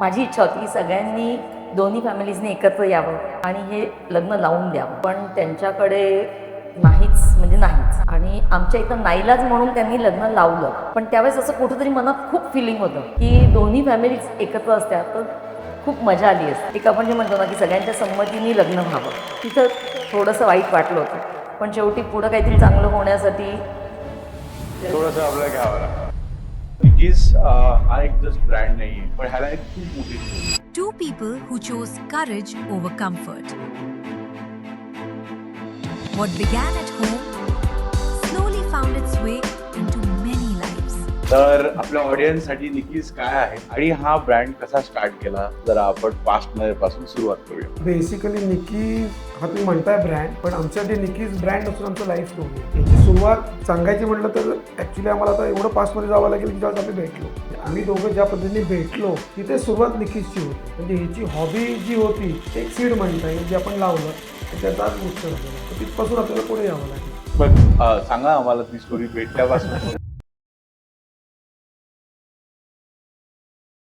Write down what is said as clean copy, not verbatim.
माझी इच्छा होती की सगळ्यांनी दोन्ही फॅमिलीजने एकत्र यावं आणि हे लग्न लावून द्यावं, पण त्यांच्याकडे नाहीच म्हणजे नाहीच. आणि आमच्या इथं नाईलाज म्हणून त्यांनी लग्न लावलं. पण त्यावेळेस असं कुठंतरी मनात खूप फिलिंग होतं की दोन्ही फॅमिलीज एकत्र असत्या तर खूप मजा आली असते. एक आपण जे म्हणतो ना की सगळ्यांच्या संमतीने लग्न व्हावं, तिथं थोडंसं वाईट वाटलं होतं. पण शेवटी पुढं काहीतरी चांगलं होण्यासाठी थोडंसं आपल्याला घ्यावं लागतं. निकीज हा एक जस्ट ब्रँड नाहीये, पण ह्याला एक खूप मोठी Two people who chose courage over comfort. What began at home slowly found its way into many lives. तर आपल्या ऑडियन्ससाठी निकीज काय आहे आणि हा ब्रँड कसा स्टार्ट केला, जरा आपण पास्ट मध्ये पासून सुरुवात करूया. बेसिकली निकीज हा तुम्ही म्हणताय ब्रँड, पण आमच्यासाठी निकीज ब्रँड नसून आमचं लाईफ स्टोरी आहे. याची सुरुवात सांगायची म्हटलं तर ॲक्च्युली आम्हाला आता एवढं पास्टमध्ये जावं लागेल की जेव्हा आम्ही भेटलो, आम्ही दोघं ज्या पद्धतीने भेटलो तिथे सुरुवात निकीजची होती. म्हणजे ह्याची हॉबी जी होती ते एक सीड म्हणता येईल, जे आपण लावलं आणि त्याचा आज मोठं झालं. तर तिथपासून आपल्याला पुढे यावं लागेल. पण सांगा आम्हाला ती स्टोरी भेटल्यापासून.